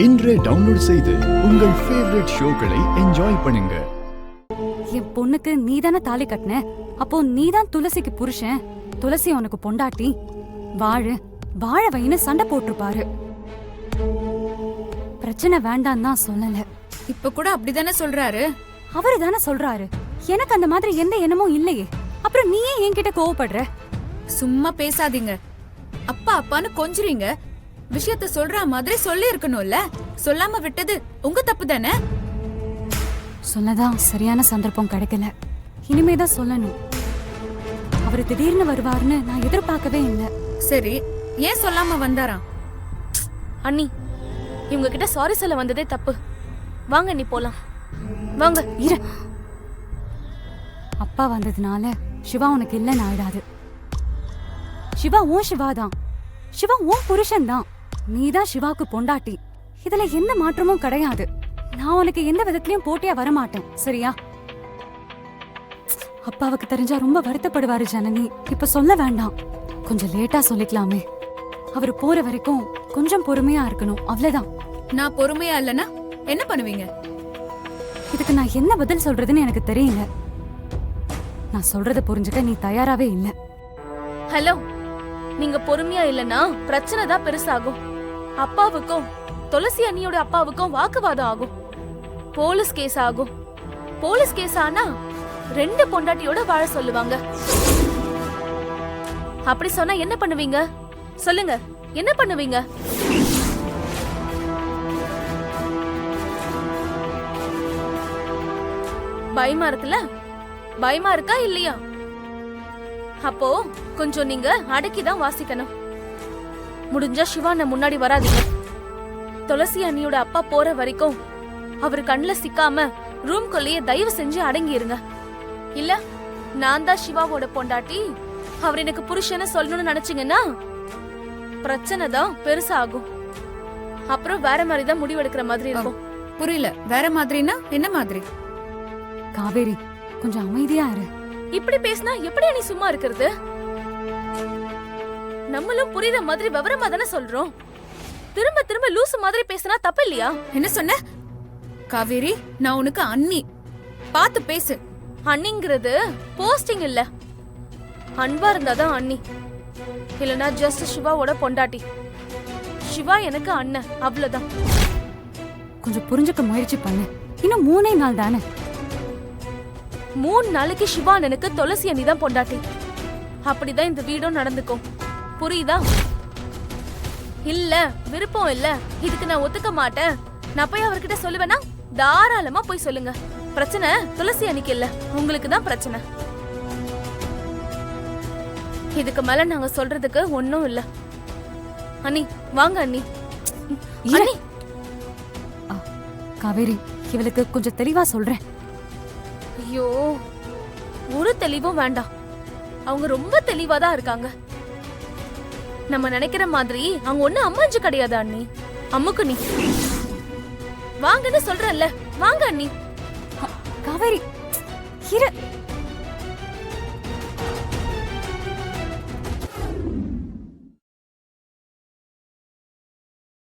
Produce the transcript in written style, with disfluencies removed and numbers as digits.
இன்றே டவுன்லோட் செய்து உங்கள் ஃபேவரட் ஷோக்களை என்ஜாய் பண்ணுங்க. என் பொண்ணுக்கு நீதானே தாலி கட்டின, அப்போ நீதான் துளசிக்கு புருஷன், துளசி உனக்கு பொண்டாட்டி, வாழ வைன்னு சண்டை போட்டிருப்பாரு. பிரச்சனை வேண்டாம் தான் சொல்லல. இப்ப கூட அப்படிதானே சொல்றாரு. அவரு தானே சொல்றாரு. எனக்கு அந்த மாதிரி எந்த எண்ணமும் இல்லையே. அப்புறம் நீயே என்கிட்ட கோவப்படுற? சும்மா பேசாதீங்க. அப்பா அப்பான்னு கொஞ்சுறீங்க. விஷயத்த சொல்ற மாதிரி சொல்லி இருக்கணும்ல. சொல்லாம விட்டது உங்க தப்பு தானே. சொல்லதான் சரியான சந்தர்ப்பம் கிடைக்கல. இனிமேதான் சொல்லணும். அவரு திடீர்னு வருவாருன்னு நான் எதிர்பார்க்கவே இல்லை. சரி, ஏன் சொல்லாம வந்தாராம்? அண்ணி, இவங்க கிட்ட சாரி சொல்ல வந்ததே தப்பு. வாங்க நீ போலாம். வாங்க. இரு. அப்பா வந்ததுனால சிவா உனக்கு இல்லைன்னு ஆயிடாது. சிவா உன் சிவாதான். சிவா உன் புருஷன் தான். நீதான் சிவாவுக்கு பொண்டாட்டி. இதுல எந்த மாற்றமும் கிடையாது. நான் உனக்கு எந்த விதத்திலயும் போட்டியா வரமாட்டேன், சரியா? அப்பாவுக்கு தெரிஞ்சா ரொம்ப வருத்தப்படுவாரு ஜனனி. இப்ப சொல்ல வேண்டாம், கொஞ்சம் லேட்டா சொல்லிக்கலாமே. அவரு போற வரைக்கும் கொஞ்சம் பொறுமையா இருக்கணும், அவ்வளவுதான். நான் பொறுமையா இல்லனா என்ன பண்ணுவீங்க? இதுக்கு நான் என்ன பதில் சொல்றதுன்னு எனக்கு தெரியல. நான் சொல்றத புரிஞ்சுக்க நீ தயாராவே இல்ல. ஹலோ, நீங்க பொறுமையா இல்லனா பிரச்சனை தான் பெருசாகும். அப்பாவுக்கும் துளசி அண்ணியோட அப்பாவுக்கும் வாக்குவாதம் ஆகும். போலீஸ் கேஸ் ஆகும். போலீஸ் கேஸ் ஆனா 2 பொண்டாட்டியோட வாழ சொல்லுவாங்க. அப்படி சொன்னா என்ன பண்ணுவீங்க? சொல்லுங்க, என்ன பண்ணுவீங்க? பயமா இருக்குல்ல? பயமா இருக்கா இல்லையா? அப்போ கொஞ்சம் நீங்க அடக்கிதான் வாசிக்கணும். முடிஞ்சா சிவான முன்னாடி வராதீங்க. துளசி அண்ணியோட அப்பா போற வரைக்கும் அவர் கண்ணுல சிக்காம ரூம்குள்ளேயே தயவு செஞ்சு அடங்கி இருங்க. இல்ல, நான் தான் சிவாவோட பொண்டாட்டி, அவர் எனக்கு புருஷன்னு சொல்லணும்னு நினைச்சீங்கன்னா பிரச்சனை தான் பெருசாகும். அப்புறம் வேற மாதிரி தான் முடிவெடுக்கிற மாதிரி இருக்கும். புரியல. வேற மாதிரினா என்ன மாதிரி? காவேரி, கொஞ்சம் அமைதியா இரு. இப்படி பேசினா எப்படி நீ சும்மா இருக்கிறது? நம்மளும் புரியுற மாதிரி விவரமா தானே சொல்றோம். திரும்ப திரும்ப லூசு மாதிரி பேசினா தப்பு இல்லையா? என்ன சொன்ன? காவேரி, நான் உனக்கு அண்ணி. பாத்து பேசு. அண்ணிங்கிறது போஸ்டிங் இல்ல. அன்பா இருந்தாதான் அண்ணி, இல்லனா ஜஸ்ட் சிவாவோட பொண்டாட்டி. சிவா எனக்கு அண்ணன், அவ்வளவுதான். கொஞ்சம் புரிஞ்சுக்க முயற்சி பண்ணு. இன்னும் 3 நாள் தானே. 3 நாளைக்கு சிவா எனக்கு துளசி அண்ணி தான் பொண்டாட்டி. அப்படிதான் இந்த வீடும் நடந்துக்கும். புரியுதா? இல்ல, விருப்பம் இல்ல, இதுக்கு நான் ஒத்துக்க மாட்டேன், நான் போய் அவர்கிட்ட சொல்லுவேனா? தாராளமா போய் சொல்லுங்க. பிரச்சனை துளசி அன்னைக்கு இல்ல, உங்களுக்கு தான் பிரச்சனை. இதுக்கு மேல நாங்க சொல்றதுக்கு ஒண்ணும் இல்ல. அண்ணி வாங்க. அண்ணி, அண்ணி. காவேரி, இவளுக்கு கொஞ்சம் தெளிவா சொல்றேன். ஐயோ, ஒரு தெளிவும் வேண்டாம். அவங்க ரொம்ப தெளிவாதான் இருக்காங்க. நம்ம நினைக்கிற மாதிரி அவங்க ஒண்ணு அம்மாஞ்சு கிடையாது அண்ணி. அம்முக்கு நீ வாங்கன்னு சொல்றல்ல, வாங்க அண்ணி. காவேரி, இரு.